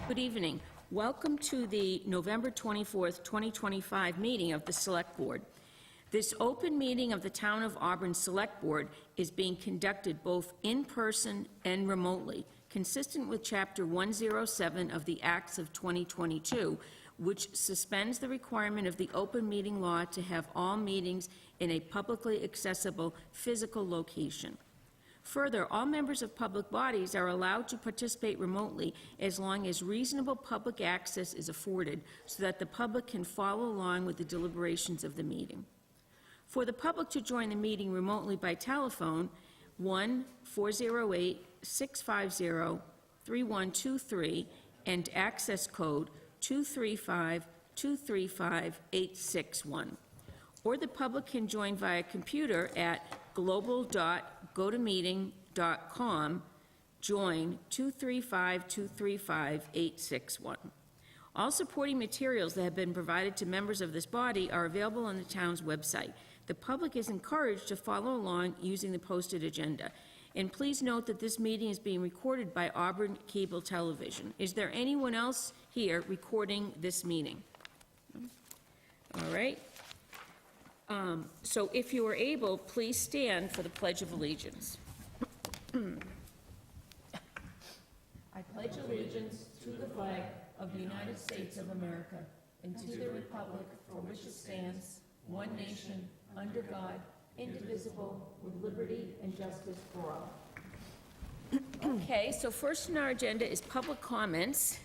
Good evening. Welcome to the November 24th, 2025 meeting of the Select Board. This open meeting of the Town of Auburn Select Board is being conducted both in person and remotely, consistent with Chapter 107 of the Acts of 2022, which suspends the requirement of the open meeting law to have all meetings in a publicly accessible physical location. Further, all members of public bodies are allowed to participate remotely as long as reasonable public access is afforded so that the public can follow along with the deliberations of the meeting. For the public to join the meeting remotely by telephone, 1-408-650-3123 and access code 235-235-861. Or the public can join via computer at global.gotomeeting.com, join 235-235-861. All supporting materials that have been provided to members of this body are available on the town's website. The public is encouraged to follow along using the posted agenda. And please note that this meeting is being recorded by Auburn Cable Television. Is there anyone else here recording this meeting? All right. So if you are able, please stand for the Pledge of Allegiance. I pledge allegiance to the flag of the United States of America and to the republic for which it stands, one nation, under God, indivisible, with liberty and justice for all. Okay, so first on our agenda is public comments.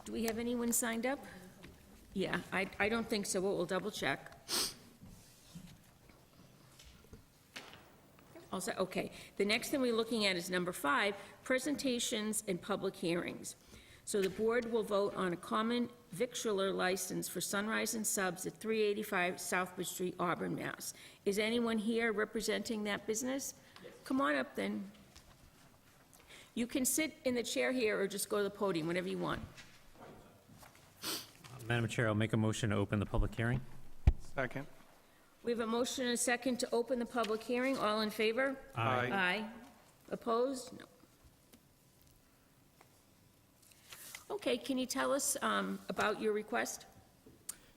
Do we have anyone signed up? Yeah, I don't think so, but we'll double check. Also, okay, the next thing we're looking at is number 5, presentations and public hearings. So the board will vote on a common victualler license for Sunrise and Subs at 385 Southbridge Street, Auburn, Mass. Is anyone here representing that business? Yes. Come on up then. You can sit in the chair here or just go to the podium, whatever you want. Madam Chair, I'll make a motion to open the public hearing. Second. We have a motion and a second to open the public hearing. All in favor? Aye. Aye. Opposed? No. Okay, can you tell us about your request?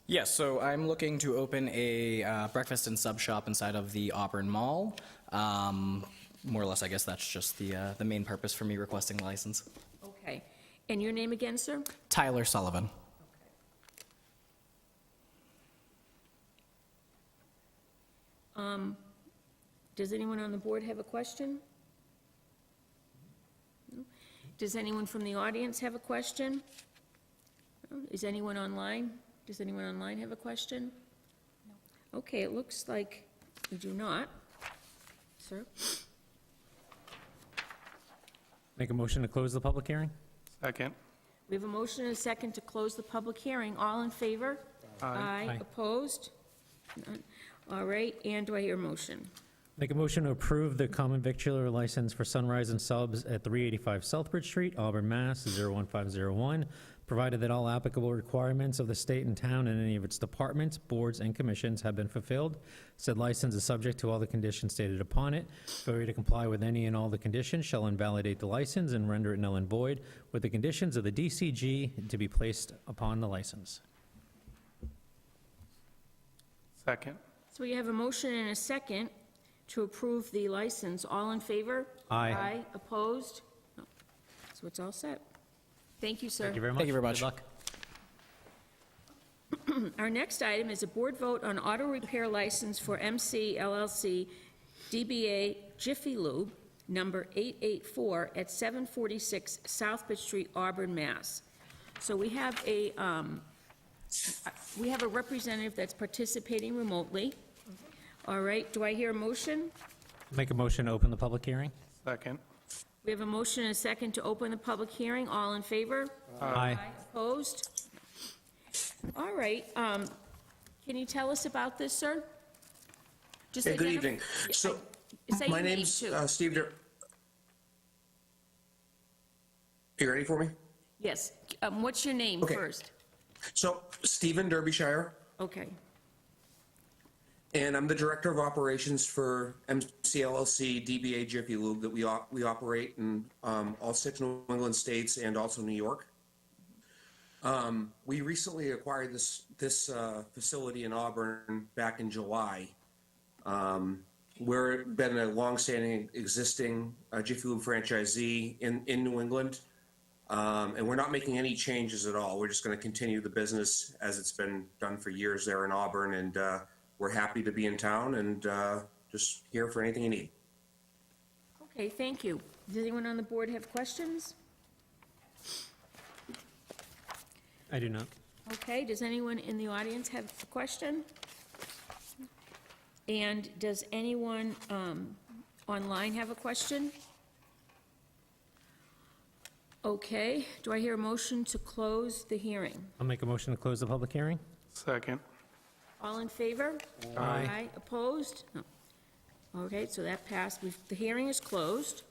Yes, so I'm looking to open a breakfast and sub shop inside of the Auburn Mall. More or less, I guess that's just the main purpose for me requesting the license. Okay. And your name again, sir? Tyler Sullivan. Does anyone on the board have a question? No? Does anyone from the audience have a question? No? Is anyone online? Does anyone online have a question? No. Okay, it looks like you do not. Sir? Make a motion to close the public hearing. Second. We have a motion and a second to close the public hearing. All in favor? Aye. Aye. Opposed? None. All right, and do I hear a motion? Make a motion to approve the common victualler license for Sunrise and Subs at 385 Southbridge Street, Auburn, Mass. 01501, provided that all applicable requirements of the state and town and any of its departments, boards, and commissions have been fulfilled. Said license is subject to all the conditions stated upon it. Failure to comply with any and all the conditions shall invalidate the license and render it null and void, with the conditions of the DCG to be placed upon the license. Second. So we have a motion and a second to approve the license. All in favor? Aye. Aye. Opposed? No. So it's all set. Thank you, sir. Thank you very much. Thank you very much. Good luck. Our next item is a board vote on auto repair license for MC LLC DBA Jiffy Lube, number 884 at 746 Southbridge Street, Auburn, Mass. So we have a representative that's participating remotely. All right, do I hear a motion? Make a motion to open the public hearing. Second. We have a motion and a second to open the public hearing. All in favor? Aye. Opposed? All right, can you tell us about this, sir? Just Hey, good identif- evening. So, Say my your name, name's too. Steve Are you ready for me? Yes, what's your name Okay. first? So, Stephen Derbyshire, Okay, and I'm the Director of Operations for MCLLC DBA Jiffy Lube that we operate in all 6 New England states and also New York. We recently acquired this facility in Auburn back in July. We're been a longstanding existing Jiffy Lube franchisee in New England. And we're not making any changes at all. We're just going to continue the business as it's been done for years there in Auburn. And we're happy to be in town and just here for anything you need. Okay, thank you. Does anyone on the board have questions? I do not. Okay, does anyone in the audience have a question? And does anyone online have a question? Okay, do I hear a motion to close the hearing? I'll make a motion to close the public hearing. Second. All in favor? Aye. Opposed? No. Okay, so that passed. The hearing is closed.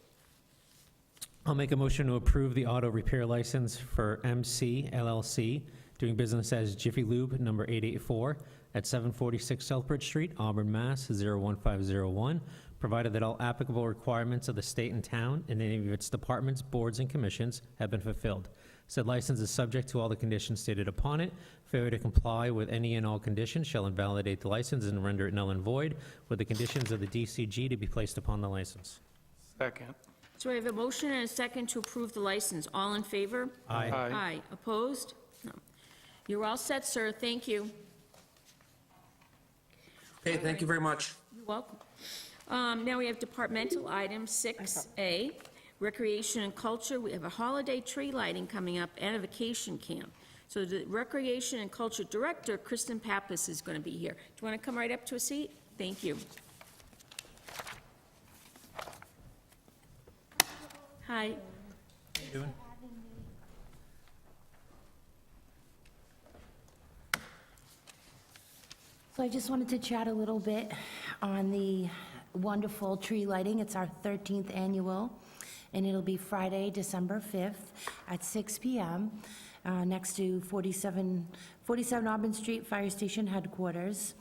I'll make a motion to approve the auto repair license for MC LLC, doing business as Jiffy Lube, number 884, at 746 Southbridge Street, Auburn, Mass. 01501, provided that all applicable requirements of the state and town and any of its departments, boards, and commissions have been fulfilled. Said license is subject to all the conditions stated upon it. Failure to comply with any and all conditions shall invalidate the license and render it null and void, with the conditions of the DCG to be placed upon the license. Second. So I have a motion and a second to approve the license. All in favor? Aye. Aye. Opposed? No. You're all set, sir. Thank you. Okay, thank you very much. You're welcome. Now we have departmental items, 6A, recreation and culture. We have a holiday tree lighting coming up and a vacation camp. So the recreation and culture director, Kristen Pappas, is going to be here. Do you want to come right up to a seat? Thank you. Hi. Doing? So I just wanted to chat a little bit on the wonderful tree lighting. It's our 13th annual, and it'll be Friday, December 5th at 6 p.m. Next to 47 Auburn Street Fire Station Headquarters.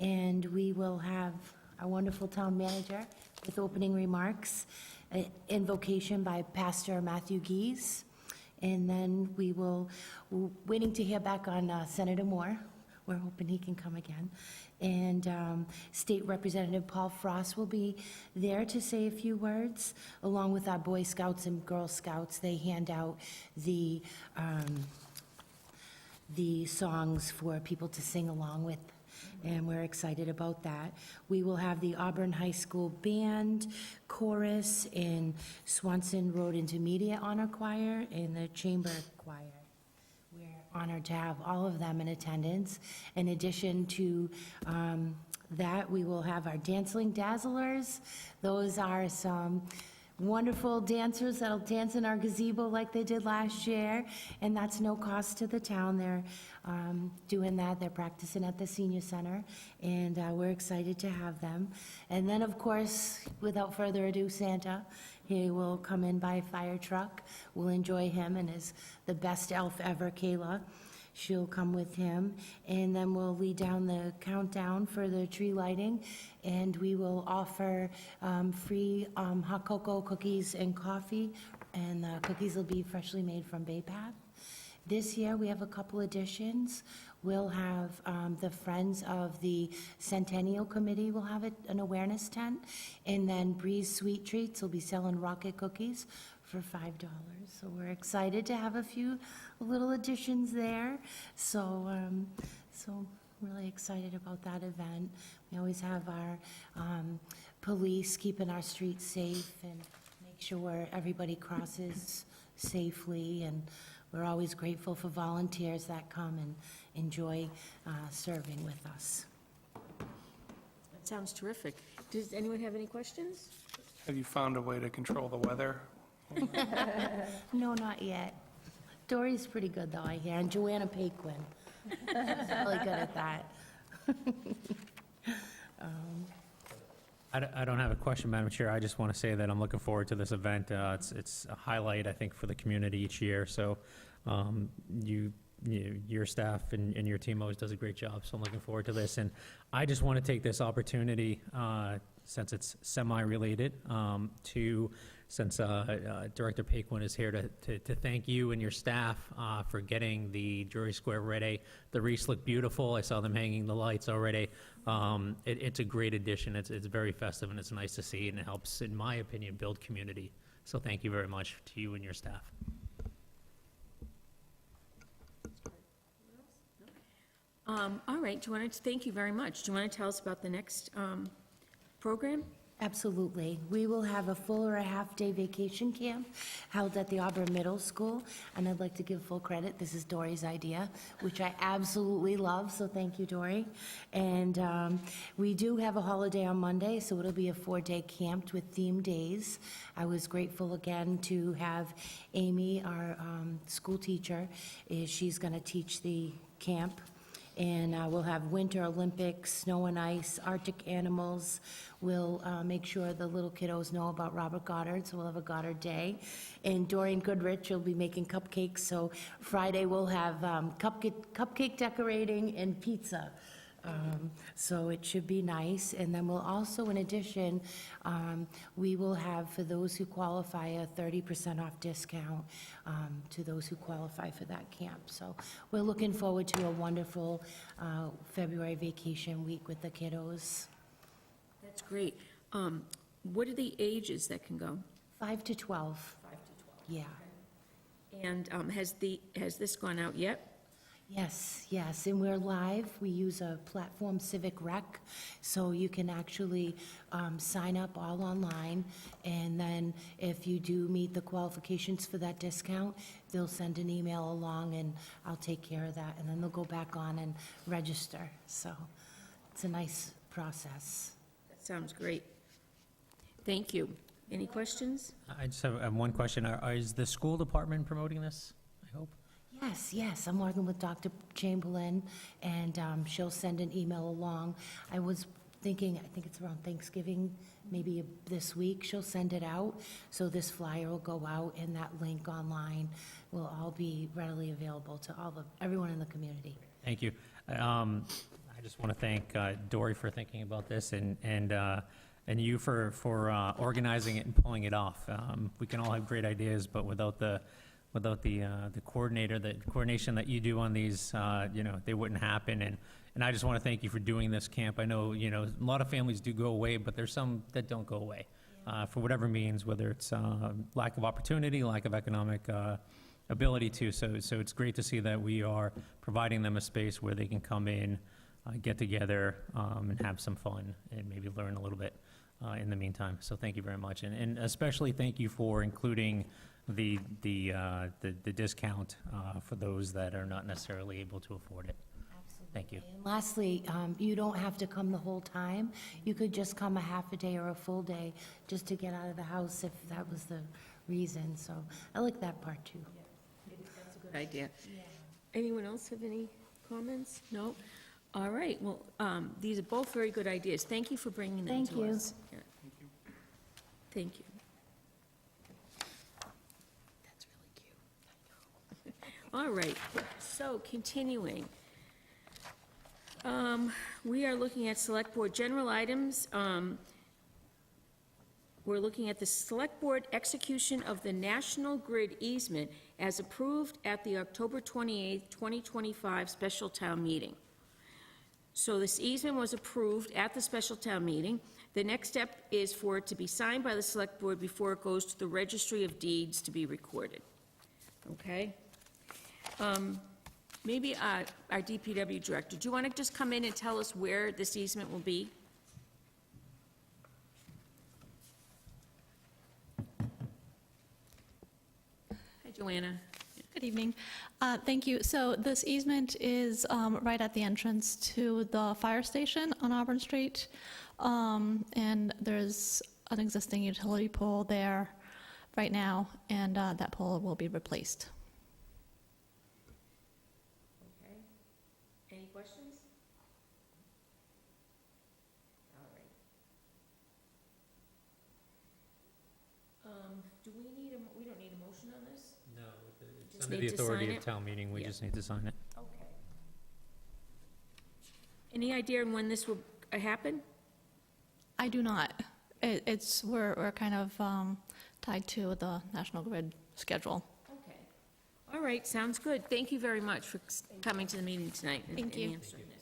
And we will have our wonderful town manager with opening remarks, invocation by Pastor Matthew Gies. And then we're waiting to hear back on Senator Moore. We're hoping he can come again. And State Representative Paul Frost will be there to say a few words, along with our Boy Scouts and Girl Scouts. They hand out the songs for people to sing along with, and we're excited about that. We will have the Auburn High School Band, Chorus, and Swanson Road Intermediate Honor Choir, and the Chamber Choir. We're honored to have all of them in attendance. In addition to that, we will have our Dancing Dazzlers. Those are some wonderful dancers that'll dance in our gazebo like they did last year, and that's no cost to the town. They're doing that. They're practicing at the senior center, and we're excited to have them. And then, of course, without further ado, Santa. He will come in by fire truck. We'll enjoy him and the best elf ever, Kayla. She'll come with him, and then we'll lead down the countdown for the tree lighting, and we will offer free hot cocoa, cookies, and coffee, and the cookies will be freshly made from Bay Path. This year, we have a couple additions. We'll have the Friends of the Centennial Committee will have an awareness tent, and then Breeze Sweet Treats will be selling rocket cookies for $5. So we're excited to have a few little additions there. So really excited about that event. We always have our police keeping our streets safe and make sure everybody crosses safely, and we're always grateful for volunteers that come and enjoy serving with us. That sounds terrific. Does anyone have any questions? Have you found a way to control the weather? No, not yet. Dory's pretty good, though, I hear, and Joanna Paquin. She's really good at that. I don't have a question, Madam Chair. I just want to say that I'm looking forward to this event. It's a highlight, I think, for the community each year. So your staff and your team always does a great job. So I'm looking forward to this. And I just want to take this opportunity, since it's semi-related, to since Director Paquin is here to thank you and your staff for getting the Drury Square ready. The wreaths look beautiful. I saw them hanging the lights already. It's a great addition. It's very festive, and it's nice to see, and it helps, in my opinion, build community. So thank you very much to you and your staff. All right, thank you very much. Do you want to tell us about the next program? Absolutely. We will have a full or a half-day vacation camp held at the Auburn Middle School, and I'd like to give full credit. This is Dory's idea, which I absolutely love, so thank you, Dory. And we do have a holiday on Monday, so it'll be a 4-day camp with themed days. I was grateful again to have Amy, our school teacher, she's going to teach the camp. And we'll have Winter Olympics, snow and ice, Arctic animals. We'll make sure the little kiddos know about Robert Goddard, so we'll have a Goddard Day. And Doreen Goodrich will be making cupcakes, so Friday we'll have cupcake decorating and pizza. So it should be nice. And then we'll also, in addition, we will have, for those who qualify, a 30% off discount to those who qualify for that camp. So we're looking forward to a wonderful February vacation week with the kiddos. That's great. What are the ages that can go? 5 to 12. 5 to 12. Yeah. And has this gone out yet? Yes, yes, and we're live. We use a platform, Civic Rec, so you can actually sign up all online, and then if you do meet the qualifications for that discount, they'll send an email along, and I'll take care of that, and then they'll go back on and register. So it's a nice process. That sounds great. Thank you. Any questions? I just have one question. Is the school department promoting this, I hope? Yes, yes, I'm working with Dr. Chamberlain, and she'll send an email along. I was thinking, I think it's around Thanksgiving, maybe this week, she'll send it out. So this flyer will go out, and that link online will all be readily available to everyone in the community. Thank you. I just want to thank Dory for thinking about this, and you for organizing it and pulling it off. We can all have great ideas, but without the coordination that you do on these, they wouldn't happen. And I just want to thank you for doing this camp. I know, a lot of families do go away, but there's some that don't go away for whatever means, whether it's lack of opportunity, lack of economic ability to. So it's great to see that we are providing them a space where they can come in, get together, and have some fun and maybe learn a little bit in the meantime. So thank you very much. And especially thank you for including the discount for those that are not necessarily able to afford it. Thank you. And lastly, you don't have to come the whole time. You could just come a half a day or a full day just to get out of the house if that was the reason. So I like that part too. That's a good idea. Anyone else have any comments? No? All right, well, these are both very good ideas. Thank you for bringing them to Thank us. you. Yeah. Thank you. That's really cute. All right, so continuing. We are looking at Select Board general items. We're looking at the Select Board execution of the National Grid easement as approved at the October 28th, 2025 special town meeting. So this easement was approved at the special town meeting. The next step is for it to be signed by the Select Board before it goes to the Registry of Deeds to be recorded. Okay? Maybe our DPW director, do you want to just come in and tell us where this easement will be? Hi, Joanna. Good evening. Thank you. So this easement is right at the entrance to the fire station on Auburn Street. And there's an existing utility pole there right now, and that pole will be replaced. Okay. Any questions? All right. Do we need we don't need a motion on this? No, it's Just under need the to authority sign of it? town meeting. We Yeah. just need to sign it. Okay. Any idea on when this will happen? I do not. We're kind of tied to the National Grid schedule. Okay. All right, sounds good. Thank you very much for coming to the meeting tonight. and- Thank and you. answering this.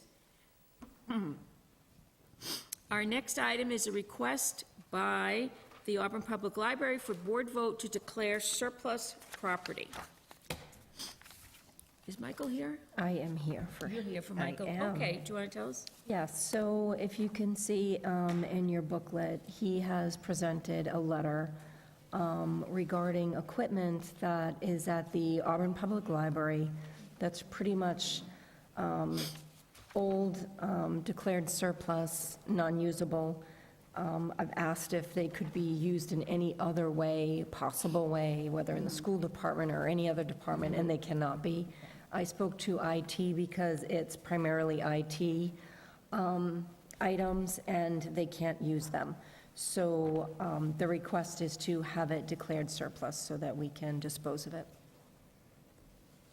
Our next item is a request by the Auburn Public Library for board vote to declare surplus property. Is Michael here? I am here for. You're here for I Michael? am. Okay, do you want to tell us? Yes, so if you can see in your booklet, he has presented a letter regarding equipment that is at the Auburn Public Library that's pretty much old, declared surplus, non-usable. I've asked if they could be used in any other way, possible way, whether in the school department or any other department, and they cannot be. I spoke to IT because it's primarily IT items, and they can't use them. So the request is to have it declared surplus so that we can dispose of it.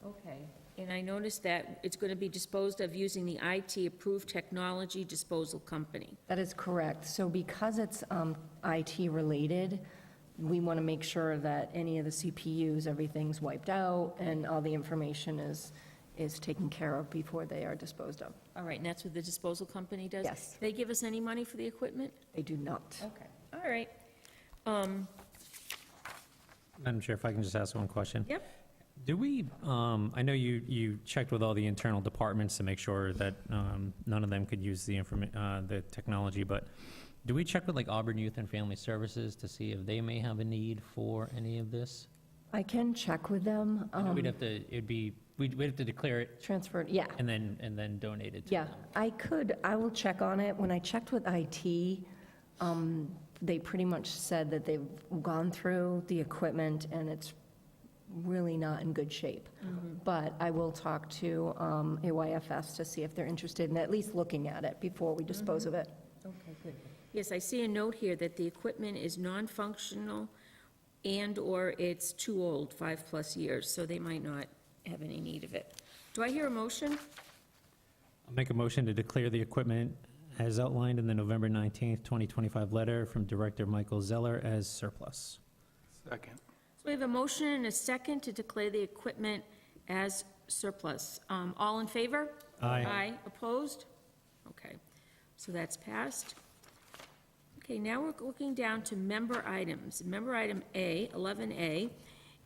Okay. And I noticed that it's going to be disposed of using the IT-approved technology disposal company. That is correct. So because it's IT-related, we want to make sure that any of the CPUs, everything's wiped out, and all the information is taken care of before they are disposed of. All right, and that's what the disposal company does? Yes. They give us any money for the equipment? They do not. Okay. All right. Madam Chair, if I can just ask one question. Yep. Do we, I know you checked with all the internal departments to make sure that none of them could use the technology, but do we check with like Auburn Youth and Family Services to see if they may have a need for any of this? I can check with them. I know we'd have to, we'd have to declare it Transferred, yeah. and then donate it to Yeah, them. I will check on it. When I checked with IT, they pretty much said that they've gone through the equipment and it's really not in good shape. But I will talk to AYFS to see if they're interested in at least looking at it before we dispose of it. Okay, good. Yes, I see a note here that the equipment is non-functional and/or it's too old, 5+ years, so they might not have any need of it. Do I hear a motion? I'll make a motion to declare the equipment as outlined in the November 19th, 2025 letter from Director Michael Zeller as surplus. Second. So we have a motion and a second to declare the equipment as surplus. All in favor? Aye. Aye. Opposed? Okay, so that's passed. Okay, now we're looking down to member items. Member item A, 11A,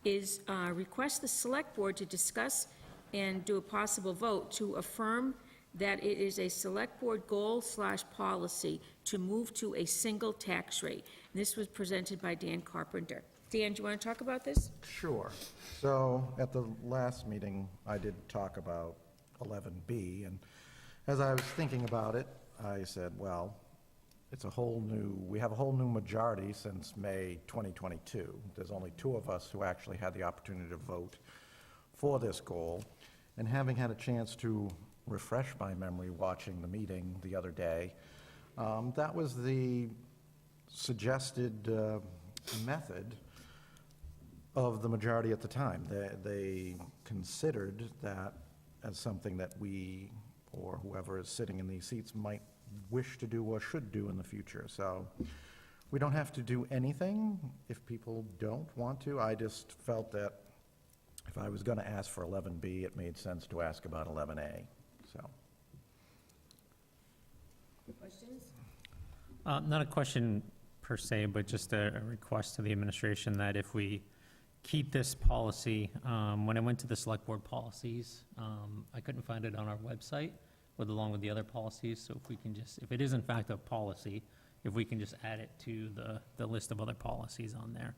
is request the Select Board to discuss and do a possible vote to affirm that it is a Select Board goal/policy to move to a single tax rate. And this was presented by Dan Carpenter. Dan, do you want to talk about this? Sure. So at the last meeting, I did talk about 11B, and as I was thinking about it, I said, well, we have a whole new majority since May 2022. There's only 2 of us who actually had the opportunity to vote for this goal. And having had a chance to refresh my memory watching the meeting the other day, that was the suggested method of the majority at the time. They considered that as something that we, or whoever is sitting in these seats, might wish to do or should do in the future. So we don't have to do anything if people don't want to. I just felt that if I was going to ask for 11B, it made sense to ask about 11A, so. Questions? Not a question per se, but just a request to the administration that if we keep this policy, when I went to the Select Board policies, I couldn't find it on our website along with the other policies, so if we can just, if it is in fact a policy, if we can just add it to the list of other policies on there,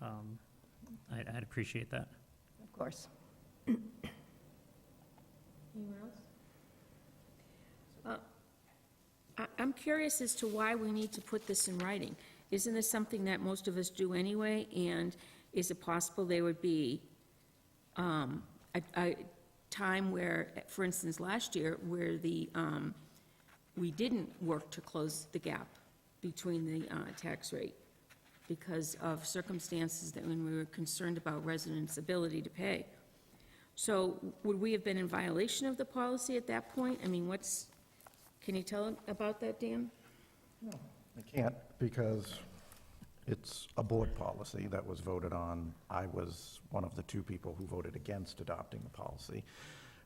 I'd appreciate that. Of course. Anyone else? I'm curious as to why we need to put this in writing. Isn't this something that most of us do anyway? And is it possible there would be a time where, for instance, last year, where we didn't work to close the gap between the tax rate because of circumstances that when we were concerned about residents' ability to pay? So would we have been in violation of the policy at that point? I mean, can you tell about that, Dan? I can't, because It's a board policy that was voted on. I was one of the two people who voted against adopting the policy.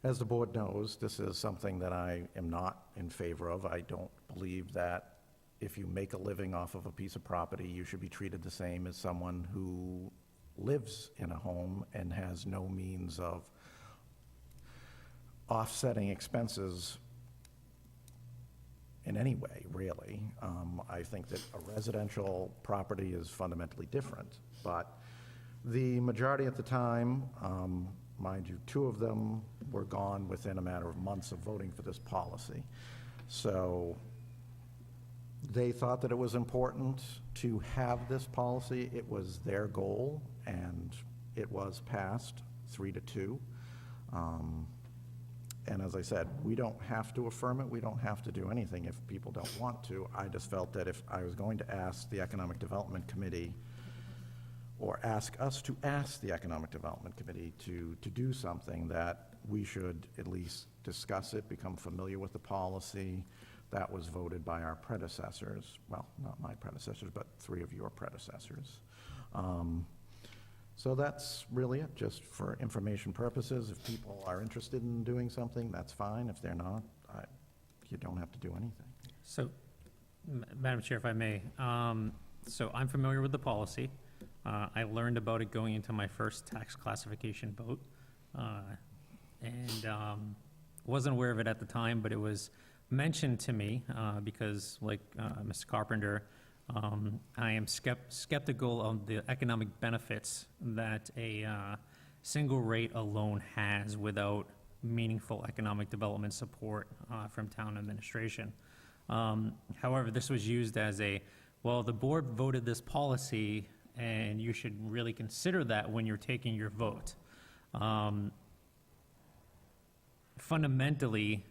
As the board knows, this is something that I am not in favor of. I don't believe that if you make a living off of a piece of property, you should be treated the same as someone who lives in a home and has no means of offsetting expenses in any way, really. I think that a residential property is fundamentally different, but the majority at the time, mind you, two of them were gone within a matter of months of voting for this policy. So they thought that it was important to have this policy. It was their goal, and it was passed 3-2. And as I said, we don't have to affirm it. We don't have to do anything if people don't want to. I just felt that if I was going to ask the Economic Development Committee, or ask us to ask the Economic Development Committee to do something, that we should at least discuss it, become familiar with the policy. That was voted by our predecessors. Well, not my predecessors, but 3 of your predecessors. So that's really it, just for information purposes. If people are interested in doing something, that's fine. If they're not, you don't have to do anything. So, Madam Chair, if I may, so I'm familiar with the policy. I learned about it going into my first tax classification vote, and wasn't aware of it at the time, but it was mentioned to me because, like Mr. Carpenter, I am skeptical of the economic benefits that a single rate alone has without meaningful economic development support from town administration. However, this was used as well, the board voted this policy, and you should really consider that when you're taking your vote. Fundamentally,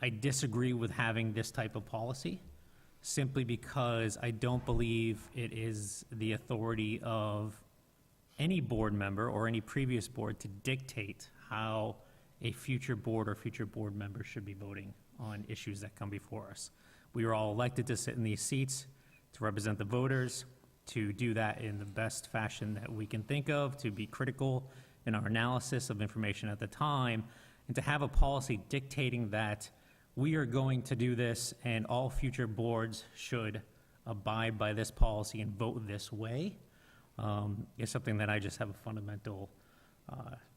I disagree with having this type of policy, simply because I don't believe it is the authority of any board member or any previous board to dictate how a future board or future board member should be voting on issues that come before us. We are all elected to sit in these seats to represent the voters, to do that in the best fashion that we can think of, to be critical in our analysis of information at the time, and to have a policy dictating that we are going to do this and all future boards should abide by this policy and vote this way, is something that I just have a fundamental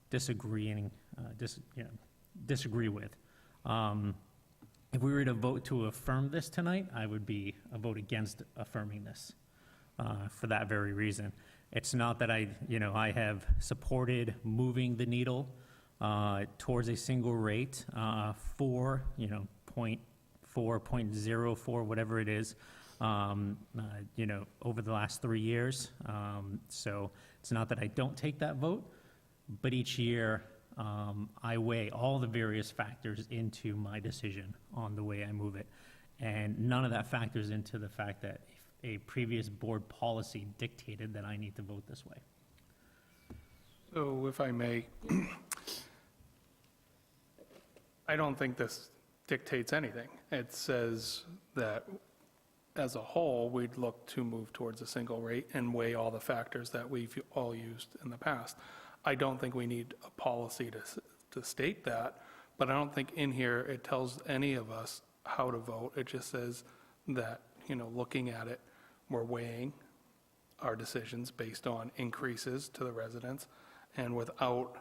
disagree with. If we were to vote to affirm this tonight, I would be a vote against affirming this for that very reason. It's not that I have supported moving the needle towards a single rate for, 0.4, 0.04, whatever it is, over the last 3 years. So it's not that I don't take that vote, but each year I weigh all the various factors into my decision on the way I move it. And none of that factors into the fact that a previous board policy dictated that I need to vote this way. So if I may, I don't think this dictates anything. It says that as a whole, we'd look to move towards a single rate and weigh all the factors that we've all used in the past. I don't think we need a policy to state that, but I don't think in here it tells any of us how to vote. It just says that, looking at it, we're weighing our decisions based on increases to the residents, and without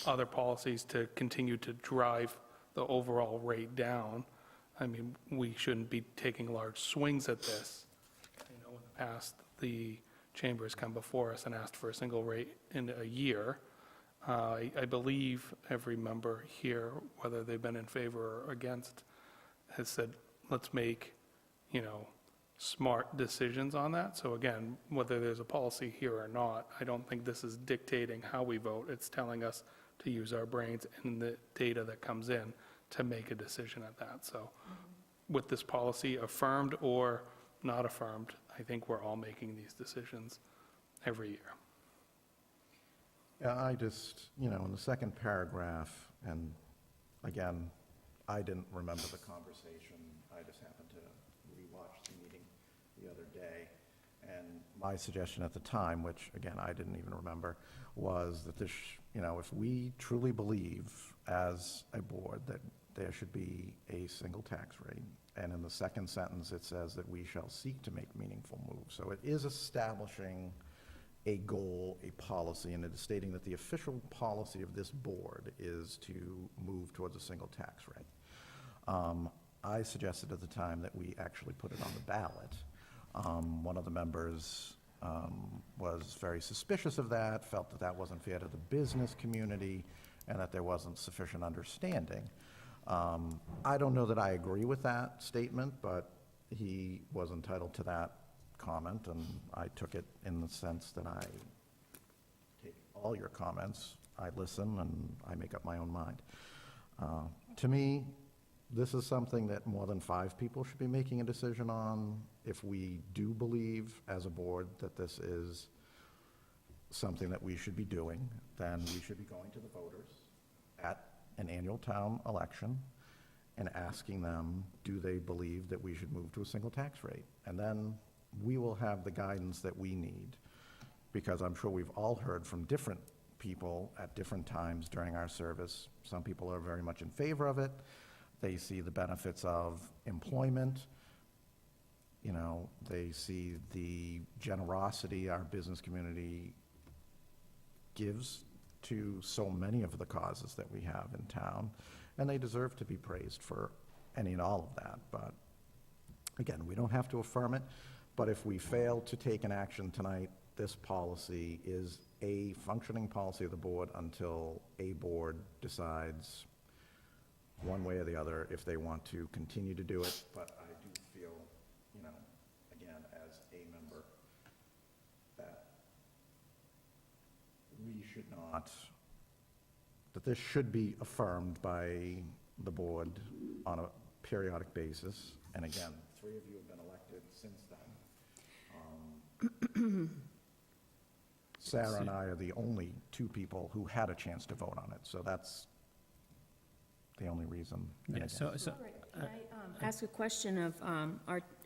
other policies to continue to drive the overall rate down. I mean, we shouldn't be taking large swings at this. In the past, the chamber has come before us and asked for a single rate in a year. I believe every member here, whether they've been in favor or against, has said, let's make, smart decisions on that. So again, whether there's a policy here or not, I don't think this is dictating how we vote. It's telling us to use our brains and the data that comes in to make a decision at that. So with this policy affirmed or not affirmed, I think we're all making these decisions every year. Yeah, I just, in the second paragraph, and again, I didn't remember the conversation. I just happened to rewatch the meeting the other day, and my suggestion at the time, which, again, I didn't even remember, was that this, if we truly believe as a board that there should be a single tax rate, and in the second sentence, it says that we shall seek to make meaningful moves. So it is establishing a goal, a policy, and it is stating that the official policy of this board is to move towards a single tax rate. I suggested at the time that we actually put it on the ballot. One of the members was very suspicious of that, felt that that wasn't fair to the business community, and that there wasn't sufficient understanding. I don't know that I agree with that statement, but he was entitled to that comment, and I took it in the sense that I take all your comments, I listen, and I make up my own mind. To me, this is something that more than 5 people should be making a decision on. If we do believe as a board that this is something that we should be doing, then we should be going to the voters at an annual town election and asking them, do they believe that we should move to a single tax rate? And then we will have the guidance that we need, because I'm sure we've all heard from different people at different times during our service. Some people are very much in favor of it. They see the benefits of employment. They see the generosity our business community gives to so many of the causes that we have in town, and they deserve to be praised for any and all of that. But again, we don't have to affirm it, but if we fail to take an action tonight, this policy is a functioning policy of the board until a board decides one way or the other if they want to continue to do it. But I do feel, again, as a member, that we should not, that this should be affirmed by the board on a periodic basis. And again, 3 of you have been elected since then. Sarah and I are the only 2 people who had a chance to vote on it, so that's the only reason. Yeah, so, Can I ask a question of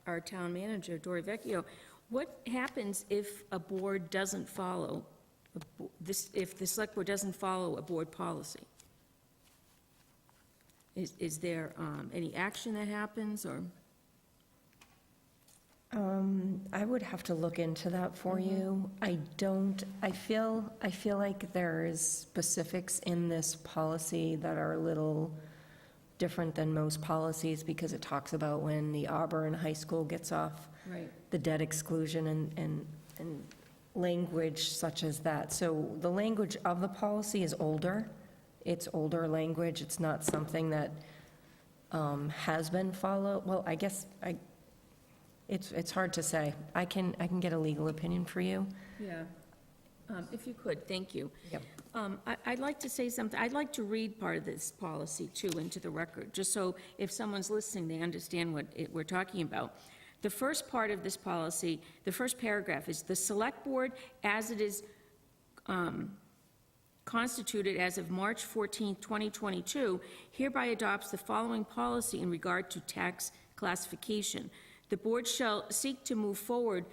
our town manager, Dory Vecchio? What happens if a board doesn't follow, if the select board doesn't follow a board policy? Is there any action that happens, or? I would have to look into that for you. I feel like there's specifics in this policy that are a little different than most policies, because it talks about when the Auburn High School gets off Right. the debt exclusion and language such as that. So the language of the policy is older. It's older language. It's not something that has been followed. Well, I guess it's hard to say. I can get a legal opinion for you. Yeah. If you could, thank you. Yep. I'd like to say something. I'd like to read part of this policy, too, into the record, just so if someone's listening, they understand what we're talking about. The first part of this policy, the first paragraph is, "The Select Board, as it is constituted as of March 14, 2022, hereby adopts the following policy in regard to tax classification. The board shall seek to move forward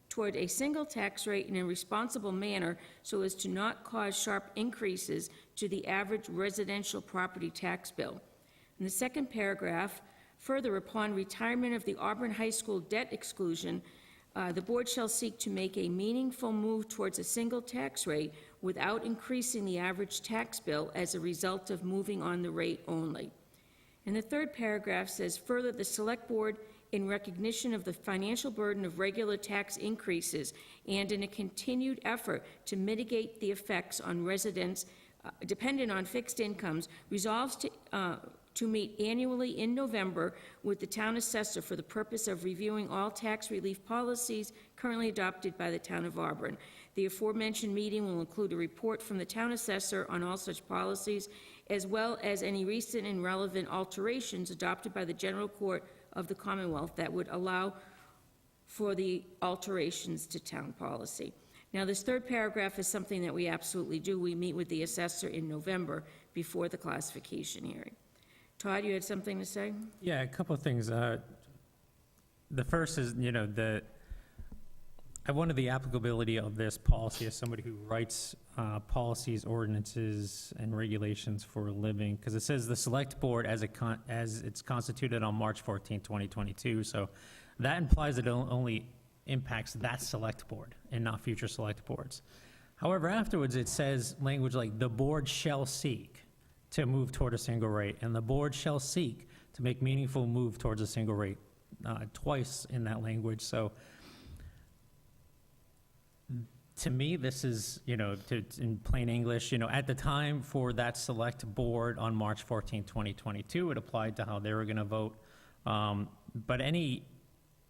toward a single tax rate in a responsible manner so as to not cause sharp increases to the average residential property tax bill." In the second paragraph, further, upon retirement of the Auburn High School debt exclusion, the board shall seek to make a meaningful move towards a single tax rate without increasing the average tax bill as a result of moving on the rate only. And the third paragraph says, further, the Select Board, in recognition of the financial burden of regular tax increases and in a continued effort to mitigate the effects on residents dependent on fixed incomes, resolves to meet annually in November with the town assessor for the purpose of reviewing all tax relief policies currently adopted by the town of Auburn. The aforementioned meeting will include a report from the town assessor on all such policies, as well as any recent and relevant alterations adopted by the General Court of the Commonwealth that would allow for the alterations to town policy. Now, this third paragraph is something that we absolutely do. We meet with the assessor in November before the classification hearing. Todd, you had something to say? yeah, a couple of things. The first is, I wanted the applicability of this policy as somebody who writes policies, ordinances, and regulations for a living, because it says the select board as it's constituted on March 14, 2022, so that implies it only impacts that select board and not future select boards. However, afterwards, it says language like, the board shall seek to move toward a single rate, and the board shall seek to make meaningful move towards a single rate, twice in that language, so to me, this is, in plain English, at the time for that select board on March 14, 2022, it applied to how they were going to vote. But any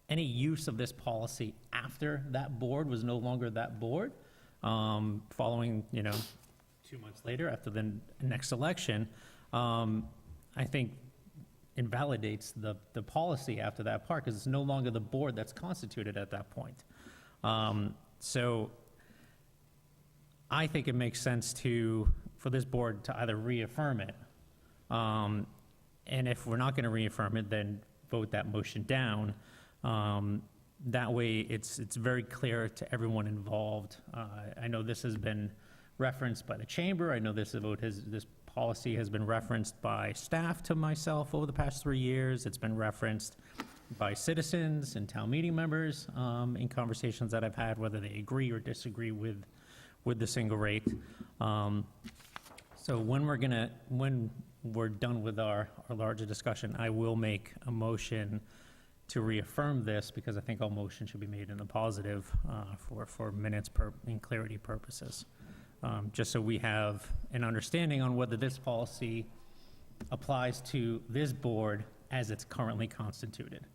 use of this policy after that board was no longer that board, following, 2 months later after the next election, I think invalidates the policy after that part, because it's no longer the board that's constituted at that point. So I think it makes sense for this board to either reaffirm it, and if we're not going to reaffirm it, then vote that motion down. That way, it's very clear to everyone involved. I know this has been referenced by the chamber. I know this policy has been referenced by staff to myself over the past 3 years. It's been referenced by citizens and town meeting members in conversations that I've had, whether they agree or disagree with the single rate. So when we're done with our larger discussion, I will make a motion to reaffirm this, because I think all motion should be made in the positive for minutes and clarity purposes. Just so we have an understanding on whether this policy applies to this board as it's currently constituted.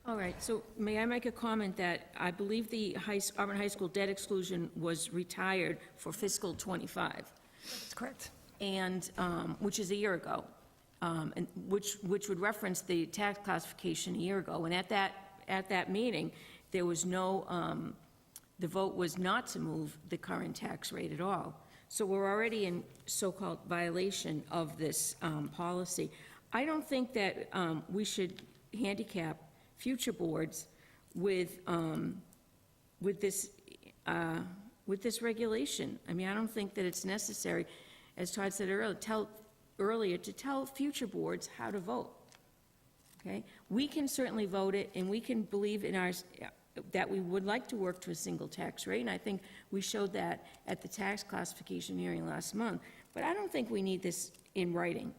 All right, so may I make a comment that I believe the Auburn High School debt exclusion was retired for fiscal '25, That's correct. and, which is a year ago, and which would reference the tax classification a year ago. And at that meeting, there was no, the vote was not to move the current tax rate at all. So we're already in so-called violation of this policy. I don't think that we should handicap future boards with this regulation. I mean, I don't think that it's necessary, as Todd said earlier, to tell future boards how to vote. Okay? We can certainly vote it, and we can believe in that we would like to work to a single tax rate, and I think we showed that at the tax classification hearing last month. But I don't think we need this in writing.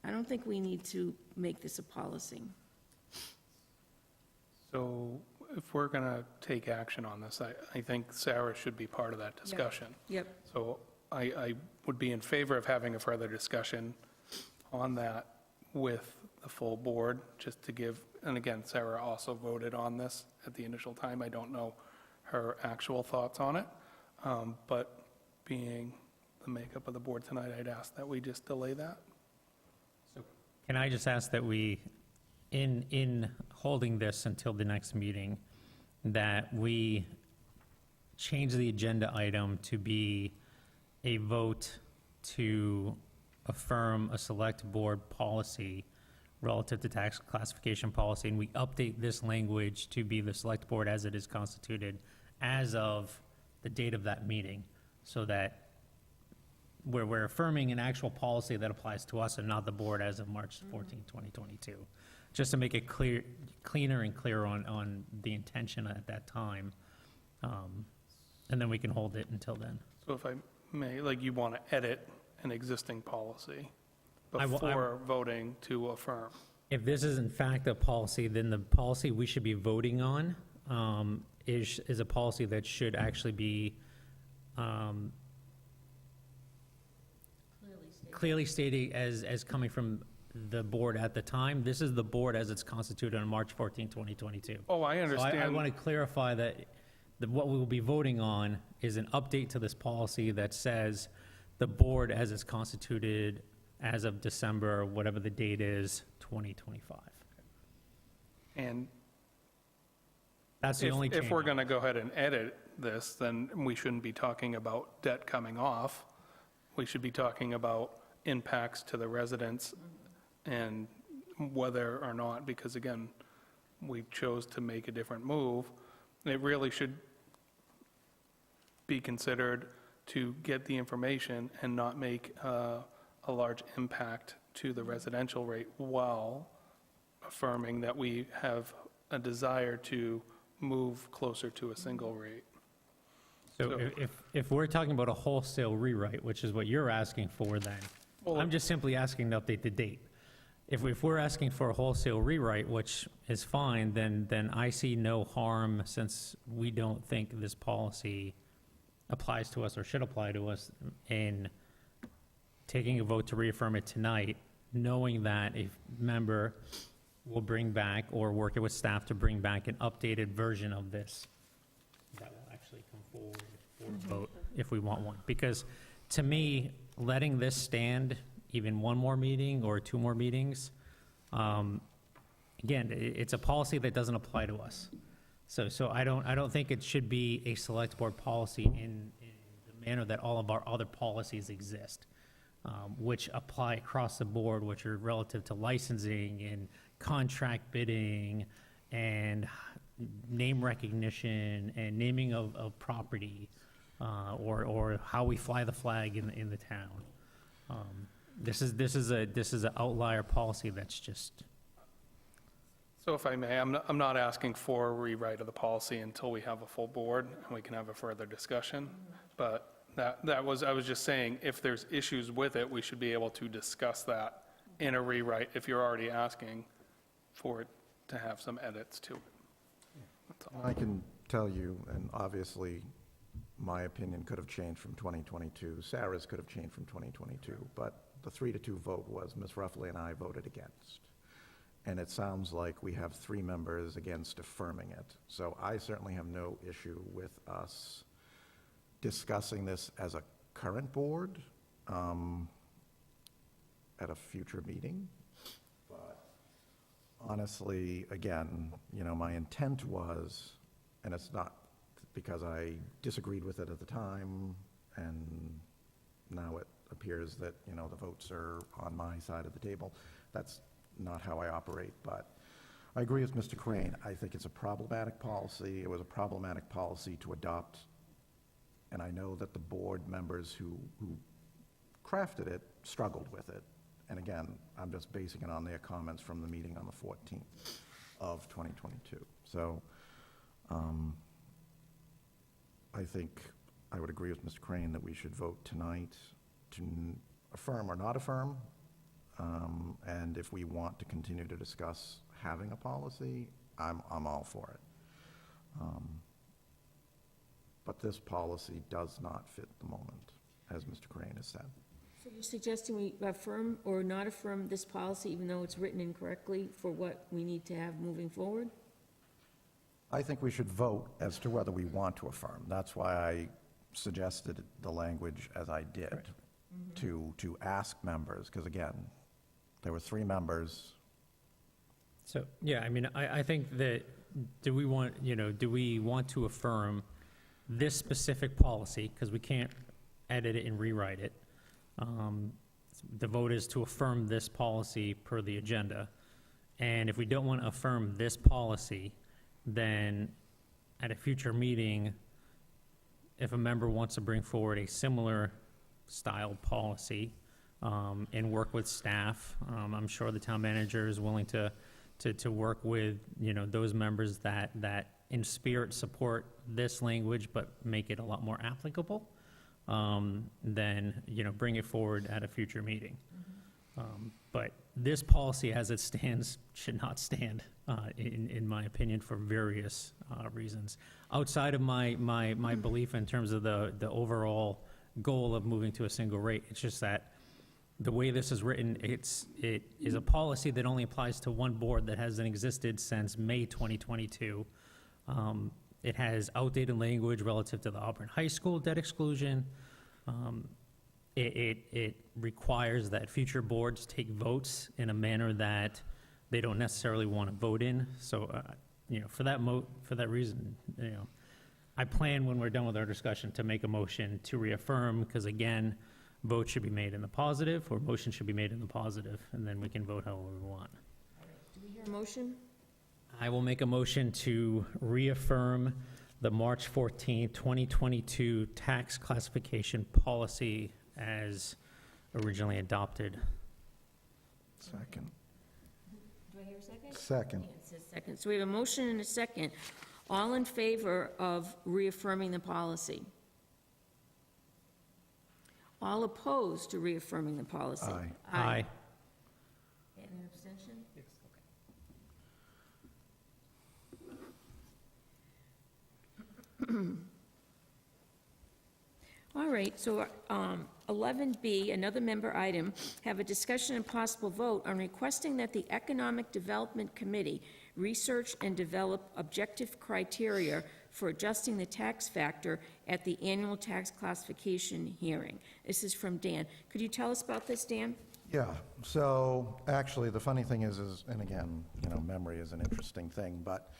I don't think we need to make this a policy. So if we're going to take action on this, I think Sarah should be part of that discussion. Yep. So I would be in favor of having a further discussion on that with the full board, just to give, and again, Sarah also voted on this at the initial time. I don't know her actual thoughts on it, but being the makeup of the board tonight, I'd ask that we just delay that. Can I just ask that we, in holding this until the next meeting, that we change the agenda item to be a vote to affirm a select board policy relative to tax classification policy, and we update this language to be the select board as it is constituted as of the date of that meeting, so that we're affirming an actual policy that applies to us and not the board as of March 14, 2022. Just to make it cleaner and clearer on the intention at that time. And then we can hold it until then. So if I may, you want to edit an existing policy I before voting to affirm. If this is in fact a policy, then the policy we should be voting on is a policy that should actually be clearly stated as coming from the board at the time. This is the board as it's constituted on March 14, 2022. Oh, I understand. So I want to clarify that what we will be voting on is an update to this policy that says the board as it's constituted as of December, whatever the date is, 2025. And That's the only change. if we're going to go ahead and edit this, then we shouldn't be talking about debt coming off. We should be talking about impacts to the residents and whether or not, because again, we chose to make a different move, it really should be considered to get the information and not make a large impact to the residential rate while affirming that we have a desire to move closer to a single rate. So if we're talking about a wholesale rewrite, which is what you're asking for, then, Well- I'm just simply asking to update the date. If we're asking for a wholesale rewrite, which is fine, then I see no harm, since we don't think this policy applies to us or should apply to us, in taking a vote to reaffirm it tonight, knowing that a member will bring back, or work with staff to bring back, an updated version of this that will actually come forward for a vote if we want one. Because to me, letting this stand even one more meeting or two more meetings, again, it's a policy that doesn't apply to us. So I don't think it should be a select board policy in the manner that all of our other policies exist, which apply across the board, which are relative to licensing and contract bidding and name recognition and naming of property, or how we fly the flag in the town. This is an outlier policy that's just, So if I may, I'm not asking for a rewrite of the policy until we have a full board and we can have a further discussion. But I was just saying, if there's issues with it, we should be able to discuss that in a rewrite if you're already asking for it to have some edits to it. That's all. I can tell you, and obviously, my opinion could have changed from 2022, Sarah's could have changed from 2022, but the 3-2 vote was Ms. Ruffley and I voted against. And it sounds like we have 3 members against affirming it. So I certainly have no issue with us discussing this as a current board at a future meeting. But honestly, again, my intent was, and it's not because I disagreed with it at the time, and now it appears that, the votes are on my side of the table. That's not how I operate, but I agree with Mr. Crane. I think it's a problematic policy. It was a problematic policy to adopt, and I know that the board members who crafted it struggled with it. And again, I'm just basing it on their comments from the meeting on the 14th of 2022. So I think I would agree with Mr. Crane that we should vote tonight to affirm or not affirm. And if we want to continue to discuss having a policy, I'm all for it. But this policy does not fit the moment, as Mr. Crane has said. So you're suggesting we affirm or not affirm this policy, even though it's written incorrectly, for what we need to have moving forward? I think we should vote as to whether we want to affirm. That's why I suggested the language as I did, to ask members, because again, there were 3 members. so, yeah, I mean, I think that, do we want to affirm this specific policy, because we can't edit it and rewrite it. The vote is to affirm this policy per the agenda. And if we don't want to affirm this policy, then at a future meeting, if a member wants to bring forward a similar style policy, and work with staff, I'm sure the town manager is willing to work with, those members that in spirit support this language, but make it a lot more applicable, then, bring it forward at a future meeting. But this policy as it stands should not stand, in my opinion, for various reasons. Outside of my belief in terms of the overall goal of moving to a single rate, it's just that the way this is written, it is a policy that only applies to one board that hasn't existed since May 2022. It has outdated language relative to the Auburn High School debt exclusion. It requires that future boards take votes in a manner that they don't necessarily want to vote in. So, for that reason, I plan when we're done with our discussion to make a motion to reaffirm, because again, vote should be made in the positive, or motion should be made in the positive, and then we can vote however we want. Do we hear a motion? I will make a motion to reaffirm the March 14, 2022 tax classification policy as originally adopted. Second. Do I hear a second? Second. It says second. So we have a motion and a second. All in favor of reaffirming the policy? All opposed to reaffirming the policy? Aye. Aye. And an abstention? Yes. All right, so 11B, another member item, have a discussion and possible vote on requesting that the Economic Development Committee research and develop objective criteria for adjusting the tax factor at the annual tax classification hearing. This is from Dan. Could you tell us about this, Dan? Yeah, so actually, the funny thing is, and again, memory is an interesting thing, but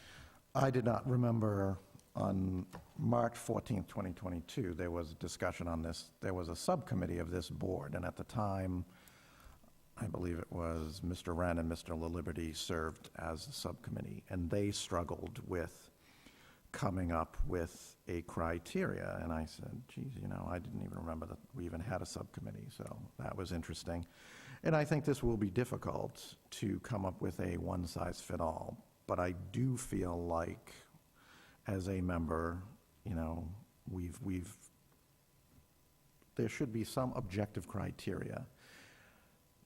I did not remember on March 14th, 2022, there was a discussion on this. There was a subcommittee of this board, and at the time, I believe it was Mr. Wren and Mr. LaLiberty served as the subcommittee, and they struggled with coming up with a criteria. And I said, geez, I didn't even remember that we even had a subcommittee, so that was interesting. And I think this will be difficult to come up with a one-size-fit-all, but I do feel like, as a member, there should be some objective criteria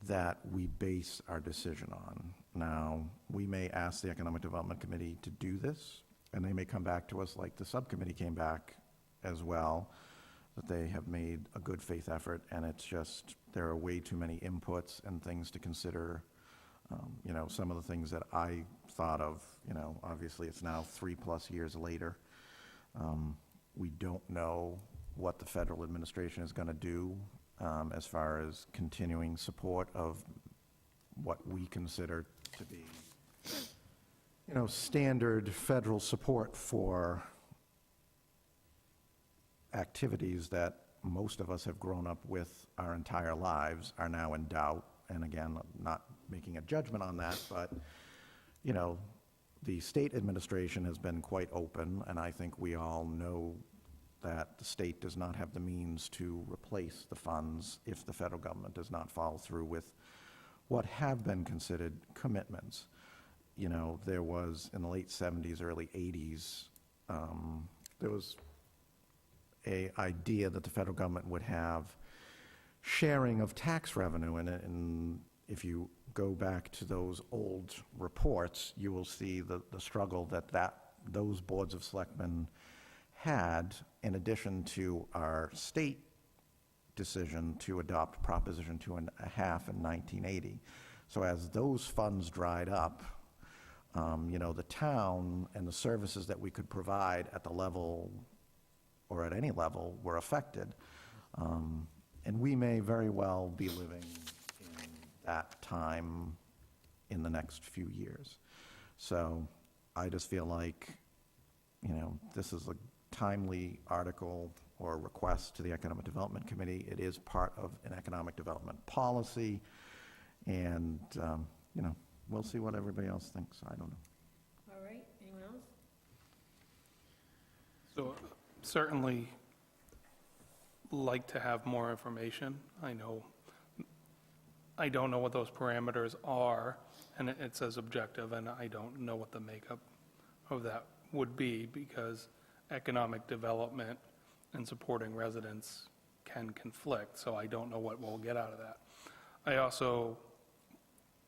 that we base our decision on. Now, we may ask the Economic Development Committee to do this, and they may come back to us like the subcommittee came back as well, that they have made a good faith effort, and it's just, there are way too many inputs and things to consider. Some of the things that I thought of, obviously it's now 3+ years later. We don't know what the federal administration is going to do as far as continuing support of what we consider to be, standard federal support for activities that most of us have grown up with our entire lives are now in doubt. And again, not making a judgment on that, but, the state administration has been quite open, and I think we all know that the state does not have the means to replace the funds if the federal government does not follow through with what have been considered commitments. There was, in the late 70s, early 80s, there was an idea that the federal government would have sharing of tax revenue, and if you go back to those old reports, you will see the struggle that those boards of selectmen had, in addition to our state decision to adopt Proposition 2.5 in 1980. So as those funds dried up, the town and the services that we could provide at the level or at any level were affected. And we may very well be living in that time in the next few years. So I just feel like, this is a timely article or request to the Economic Development Committee. It is part of an economic development policy, and, we'll see what everybody else thinks. I don't know. All right, anyone else? So certainly like to have more information. I don't know what those parameters are, and it says objective, and I don't know what the makeup of that would be, because economic development and supporting residents can conflict, so I don't know what we'll get out of that.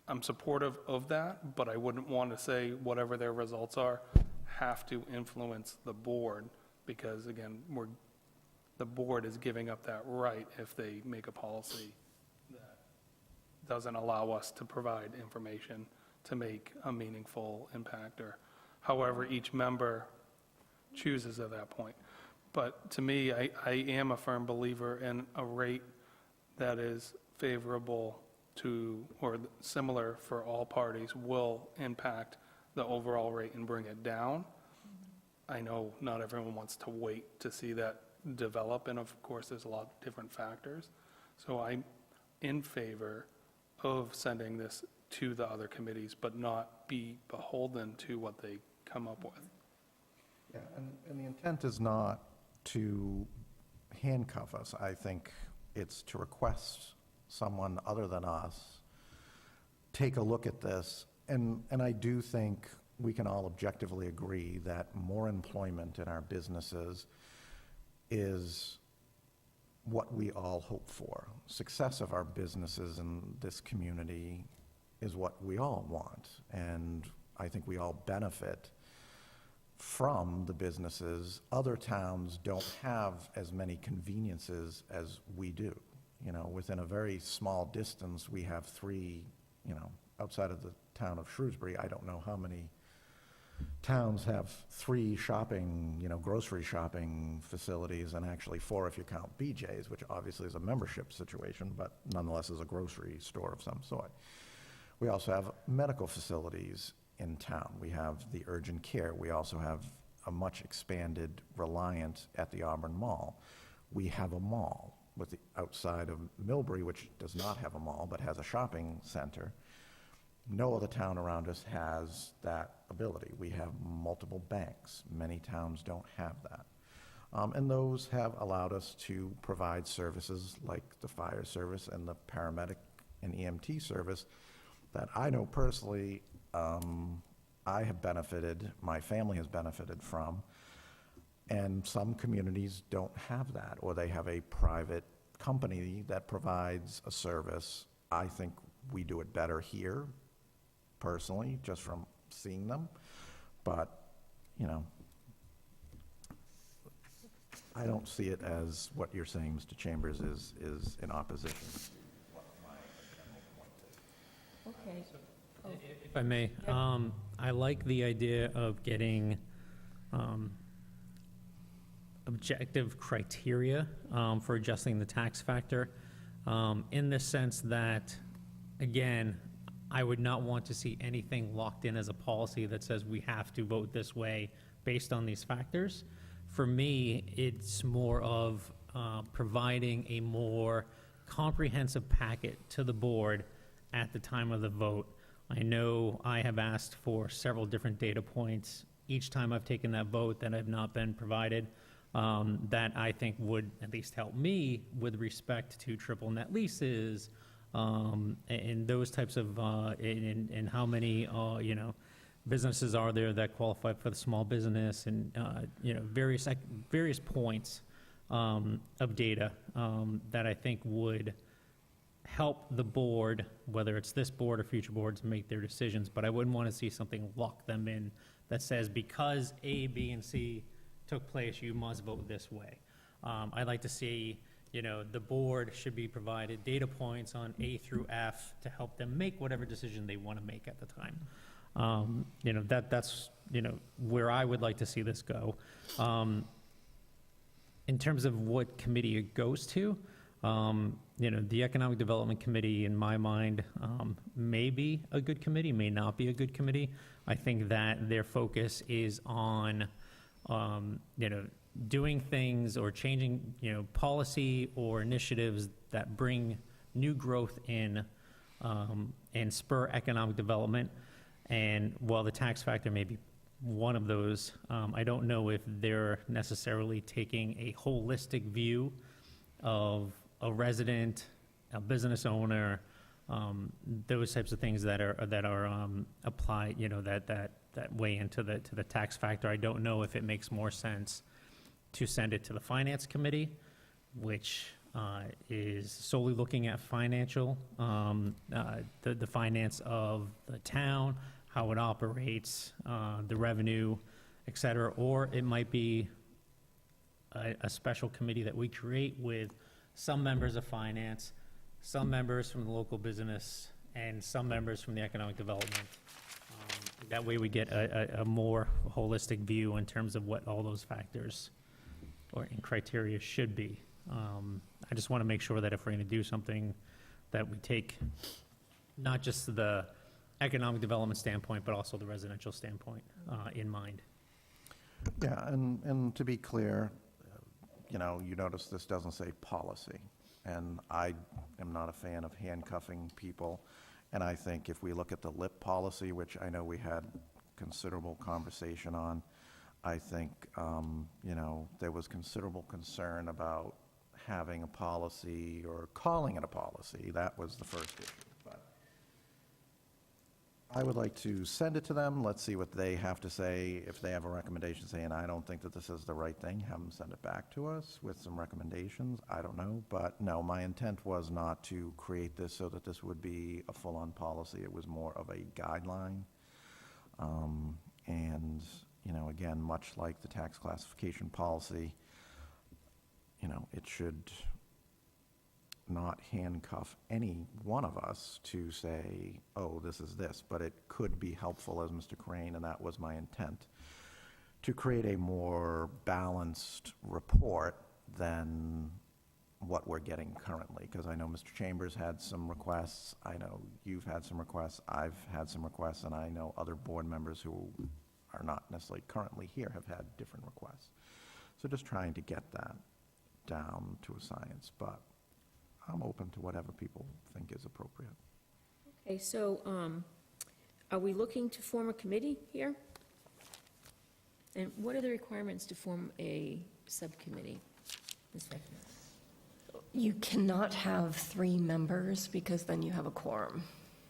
I'm supportive of that, but I wouldn't want to say whatever their results are have to influence the board, because again, the board is giving up that right if they make a policy that doesn't allow us to provide information to make a meaningful impact, or however each member chooses at that point. But to me, I am a firm believer in a rate that is favorable to, or similar for all parties, will impact the overall rate and bring it down. I know not everyone wants to wait to see that develop, and of course, there's a lot of different factors. So I'm in favor of sending this to the other committees, but not be beholden to what they come up with. Yeah, and the intent is not to handcuff us. I think it's to request someone other than us take a look at this. And I do think we can all objectively agree that more employment in our businesses is what we all hope for. Success of our businesses in this community is what we all want. And I think we all benefit from the businesses. Other towns don't have as many conveniences as we do. You know, within a very small distance, we have 3, outside of the town of Shrewsbury, I don't know how many towns have 3 shopping, grocery shopping facilities, and actually 4 if you count BJ's, which obviously is a membership situation, but nonetheless is a grocery store of some sort. We also have medical facilities in town. We have the urgent care. We also have a much expanded Reliant at the Auburn Mall. We have a mall with the outside of Millbury, which does not have a mall, but has a shopping center. No other town around us has that ability. We have multiple banks. Many towns don't have that. And those have allowed us to provide services like the fire service and the paramedic and EMT service that I know personally I have benefited, my family has benefited from, and some communities don't have that, or they have a private company that provides a service. I think we do it better here, personally, just from seeing them, but, I don't see it as what you're saying, Mr. Chambers, is in opposition. Okay. If I may, I like the idea of getting objective criteria for adjusting the tax factor, in the sense that, again, I would not want to see anything locked in as a policy that says we have to vote this way based on these factors. For me, it's more of providing a more comprehensive packet to the board at the time of the vote. I know I have asked for several different data points each time I've taken that vote that have not been provided, that I think would at least help me with respect to triple net leases, and those types of, and how many, businesses are there that qualify for the small business, and, various points of data that I think would help the board, whether it's this board or future boards, make their decisions. But I wouldn't want to see something lock them in that says because A, B, and C took place, you must vote this way. I'd like to see, the board should be provided data points on A through F to help them make whatever decision they want to make at the time. That's where I would like to see this go. In terms of what committee it goes to, the Economic Development Committee, in my mind, may be a good committee, may not be a good committee. I think that their focus is on, doing things or changing, policy or initiatives that bring new growth in and spur economic development. And while the tax factor may be one of those, I don't know if they're necessarily taking a holistic view of a resident, a business owner, those types of things that are applied, that weigh into the tax factor. I don't know if it makes more sense to send it to the Finance Committee, which is solely looking at financial, the finance of the town, how it operates, the revenue, et cetera, or it might be a special committee that we create with some members of finance, some members from the local business, and some members from the economic development. That way we get a more holistic view in terms of what all those factors and criteria should be. I just want to make sure that if we're going to do something, that we take not just the economic development standpoint, but also the residential standpoint in mind. Yeah, and to be clear, you notice this doesn't say policy, and I am not a fan of handcuffing people. And I think if we look at the LIP policy, which I know we had considerable conversation on, I think, there was considerable concern about having a policy or calling it a policy. That was the first issue. But I would like to send it to them. Let's see what they have to say. If they have a recommendation saying, I don't think that this is the right thing, have them send it back to us with some recommendations. I don't know. But no, my intent was not to create this so that this would be a full-on policy. It was more of a guideline. And, again, much like the tax classification policy, it should not handcuff any one of us to say, oh, this is this, but it could be helpful, as Mr. Crane, and that was my intent, to create a more balanced report than what we're getting currently, because I know Mr. Chambers had some requests, I know you've had some requests, I've had some requests, and I know other board members who are not necessarily currently here have had different requests. So just trying to get that down to a science, but I'm open to whatever people think is appropriate. Okay, so are we looking to form a committee here? And what are the requirements to form a subcommittee? Ms. Beckman? You cannot have 3 members because then you have a quorum.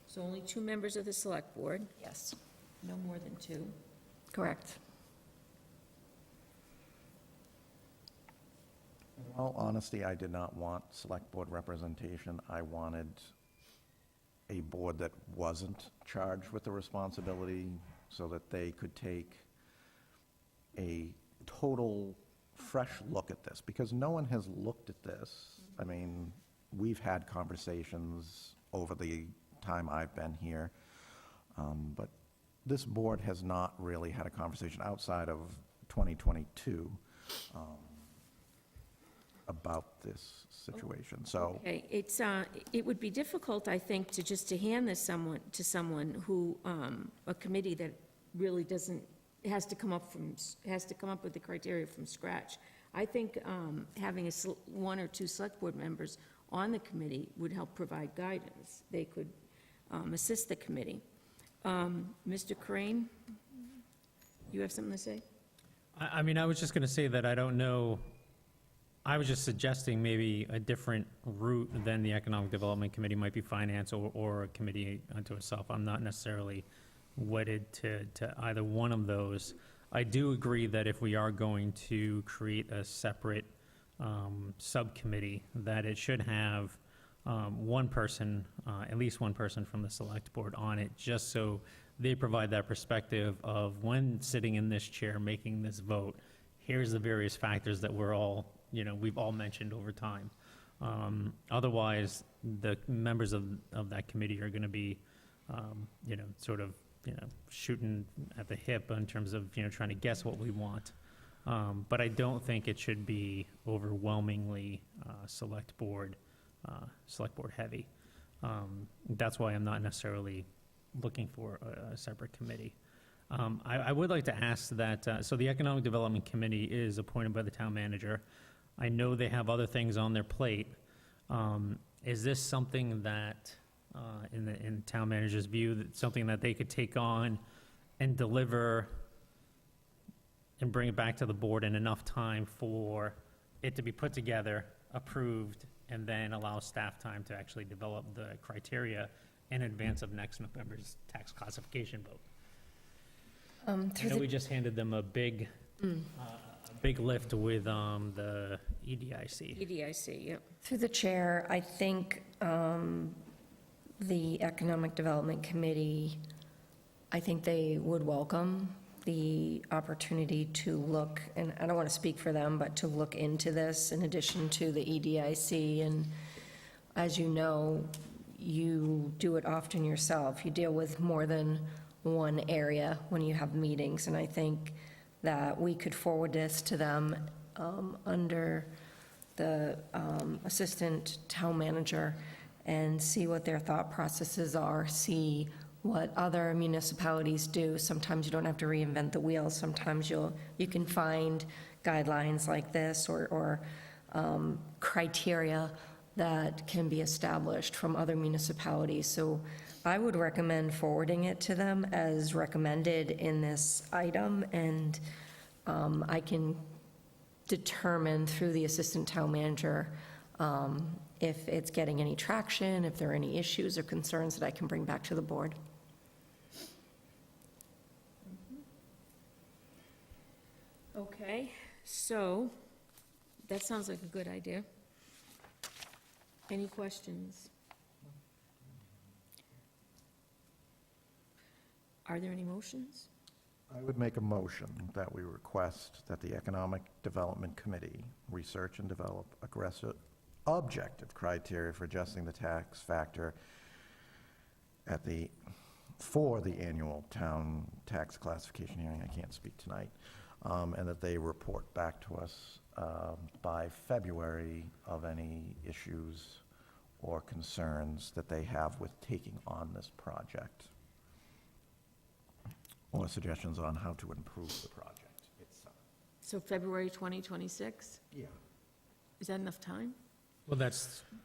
So only 2 members of the select board, Yes. no more than 2. Correct. In all honesty, I did not want select board representation. I wanted a board that wasn't charged with the responsibility so that they could take a total fresh look at this, because no one has looked at this. I mean, we've had conversations over the time I've been here, but this board has not really had a conversation outside of 2022 about this situation. So Okay, it would be difficult, I think, to hand this to someone who, a committee that really has to come up with the criteria from scratch. I think having 1 or 2 select board members on the committee would help provide guidance. They could assist the committee. Mr. Crane, you have something to say? I mean, I was just going to say that I don't know, I was just suggesting maybe a different route than the Economic Development Committee might be finance or a committee unto itself. I'm not necessarily wedded to either one of those. I do agree that if we are going to create a separate subcommittee, that it should have one person, at least one person from the select board on it, just so they provide that perspective of when sitting in this chair making this vote, here's the various factors that we're all, we've all mentioned over time. Otherwise, the members of that committee are going to be, sort of, shooting at the hip in terms of, trying to guess what we want. But I don't think it should be overwhelmingly select board heavy. That's why I'm not necessarily looking for a separate committee. I would like to ask that, so the Economic Development Committee is appointed by the town manager. I know they have other things on their plate. Is this something that, in the town manager's view, that something that they could take on and deliver and bring it back to the board in enough time for it to be put together, approved, and then allow staff time to actually develop the criteria in advance of next November's tax classification vote? I know we just handed them a big lift with the EDIC. EDIC, yep. Through the chair, I think the Economic Development Committee, I think they would welcome the opportunity to look, and I don't want to speak for them, but to look into this in addition to the EDIC. And as you know, you do it often yourself. You deal with more than one area when you have meetings, and I think that we could forward this to them under the assistant town manager and see what their thought processes are, see what other municipalities do. Sometimes you don't have to reinvent the wheel. Sometimes you can find guidelines like this or criteria that can be established from other municipalities. So I would recommend forwarding it to them as recommended in this item, and I can determine through the assistant town manager if it's getting any traction, if there are any issues or concerns that I can bring back to the board. Okay, so that sounds like a good idea. Any questions? Are there any motions? I would make a motion that we request that the Economic Development Committee research and develop aggressive, objective criteria for adjusting the tax factor for the annual town tax classification hearing. I can't speak tonight. And that they report back to us by February of any issues or concerns that they have with taking on this project, or suggestions on how to improve the project itself. So February 2026? Yeah. Is that enough time? Well,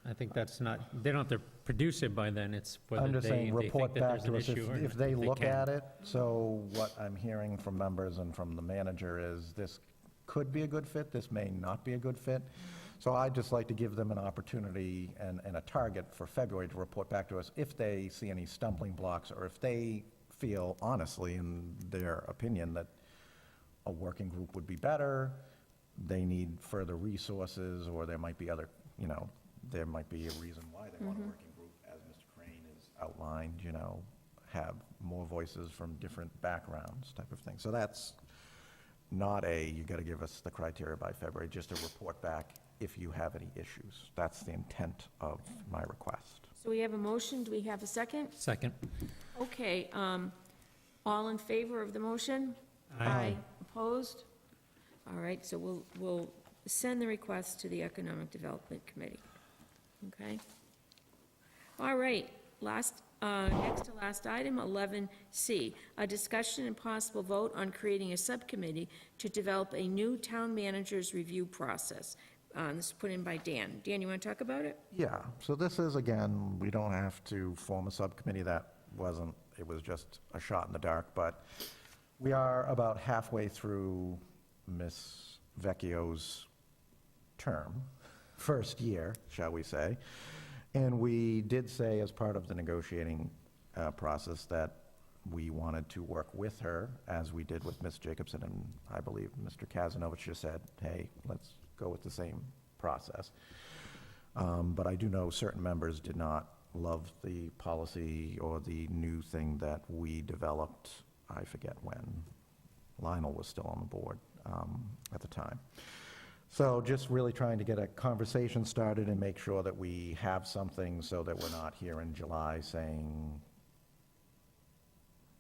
I think that's not, they don't have to produce it by then, it's whether I'm they just saying, think report that back there's an to us issue or if not, they look can. at it. So what I'm hearing from members and from the manager is this could be a good fit, this may not be a good fit. So I'd just like to give them an opportunity and a target for February to report back to us if they see any stumbling blocks, or if they feel honestly in their opinion that a working group would be better, they need further resources, or there might be other, there might be a reason why they want a working group, as Mr. Crane has outlined, have more voices from different backgrounds type of thing. So that's not you got to give us the criteria by February, just a report back if you have any issues. That's the intent of my request. So we have a motion, do we have a second? Second. Okay, all in favor of the motion? Aye. Opposed? All right, so we'll send the request to the Economic Development Committee. Okay? All right, next to last item, 11C, a discussion and possible vote on creating a subcommittee to develop a new town manager's review process. This is put in by Dan. Dan, you want to talk about it? Yeah, so this is, again, we don't have to form a subcommittee. It was just a shot in the dark, but we are about halfway through Ms. Vecchio's term, first year, shall we say. And we did say, as part of the negotiating process, that we wanted to work with her, as we did with Ms. Jacobson, and I believe Mr. Kazanovich just said, hey, let's go with the same process. But I do know certain members did not love the policy or the new thing that we developed, I forget when. Lionel was still on the board at the time. So just really trying to get a conversation started and make sure that we have something so that we're not here in July saying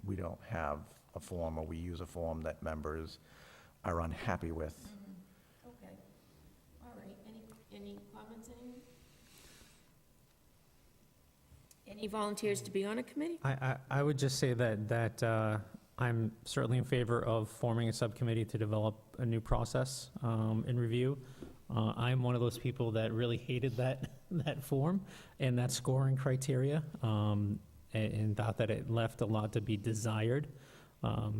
we don't have a form, or we use a form that members are unhappy with. Okay. All right, any comments, anyone? Any volunteers to be on a committee? I would just say that I'm certainly in favor of forming a subcommittee to develop a new process in review. I'm one of those people that really hated that form and that scoring criteria, and thought that it left a lot to be desired. I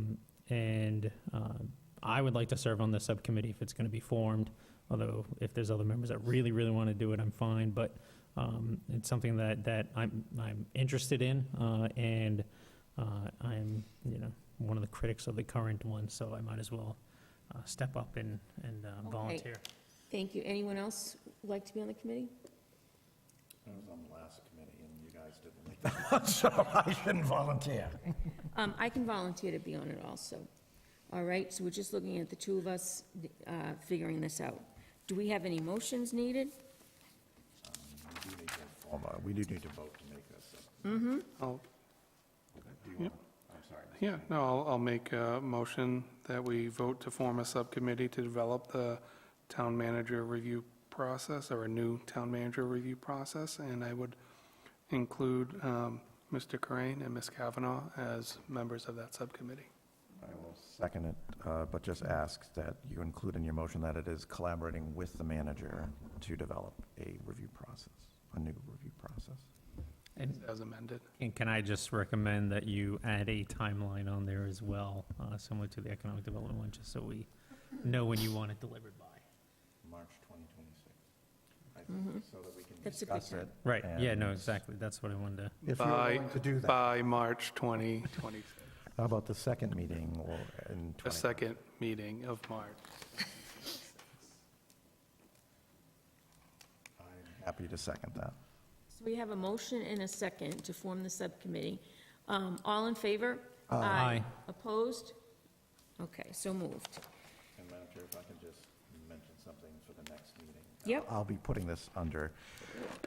would like to serve on the subcommittee if it's going to be formed, although if there's other members that really, really want to do it, I'm fine. But it's something that I'm interested in, and I'm, one of the critics of the current one, so I might as well step up and volunteer. Thank you. Anyone else like to be on the committee? I was on the last committee, and you guys didn't like that one, so I shouldn't volunteer. I can volunteer to be on it also. All right, so we're just looking at the two of us figuring this out. Do we have any motions needed? We do need to vote to make this. I'll- I'm sorry. Yeah, no, I'll make a motion that we vote to form a subcommittee to develop the town manager review process, or a new town manager review process, and I would include Mr. Crane and Ms. Kavanaugh as members of that subcommittee. I will second it, but just ask that you include in your motion that it is collaborating with the manager to develop a review process, a new review process. And As amended. can I just recommend that you add a timeline on there as well, similar to the economic development one, just so we know when you want it delivered by? March 2026. I think, so that we can That's a good discuss it. Right, yeah, no, and exactly, that's what I wanted to. If you're By, willing to do that, by March 2026, how about the second meeting or in the 20? second meeting of March. I'm happy to second that. So we have a motion and a second to form the subcommittee. All in favor? Aye. Opposed? Okay, so moved. And Madam Chair, if I can just mention something for the next meeting. Yep. I'll be putting this under.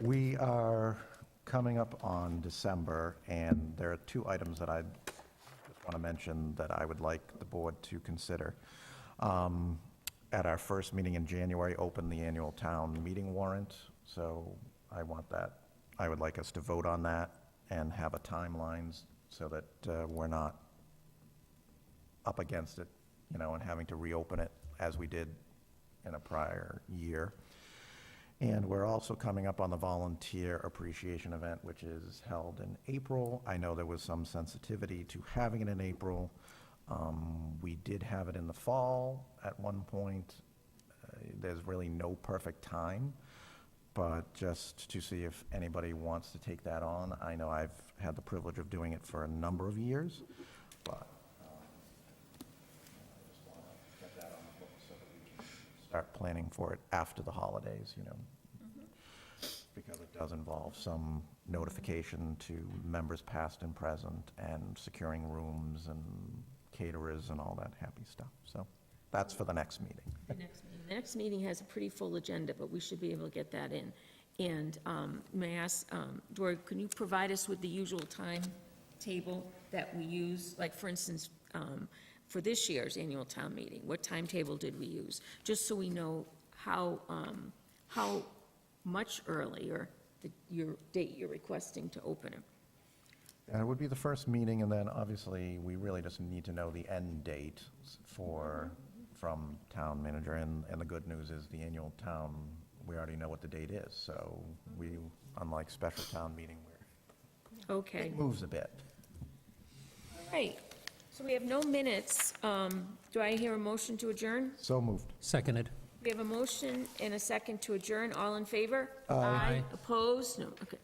We are coming up on December, and there are two items that I just want to mention that I would like the board to consider. At our first meeting in January, open the annual town meeting warrant, so I would like us to vote on that and have a timeline so that we're not up against it, and having to reopen it as we did in a prior year. And we're also coming up on the volunteer appreciation event, which is held in April. I know there was some sensitivity to having it in April. We did have it in the fall at one point. There's really no perfect time, but just to see if anybody wants to take that on. I know I've had the privilege of doing it for a number of years, but I just want to get that on the book so that we can start planning for it after the holidays, because it does involve some notification to members past and present, and securing rooms and caterers and all that happy stuff. So that's for the next meeting. The next meeting has a pretty full agenda, but we should be able to get that in. And may I ask, Dora, can you provide us with the usual timetable that we use? Like, for instance, for this year's annual town meeting, what timetable did we use? Just so we know how much earlier your date you're requesting to open it. And it would be the first meeting, and then obviously, we really just need to know the end date from town manager. And the good news is the annual town, we already know what the date is. So we, unlike special town meeting, where Okay, it moves a bit. all right. So we have no minutes. Do I hear a motion to adjourn? So moved. Seconded. We have a motion and a second to adjourn. All in favor? Aye. Opposed? No, okay.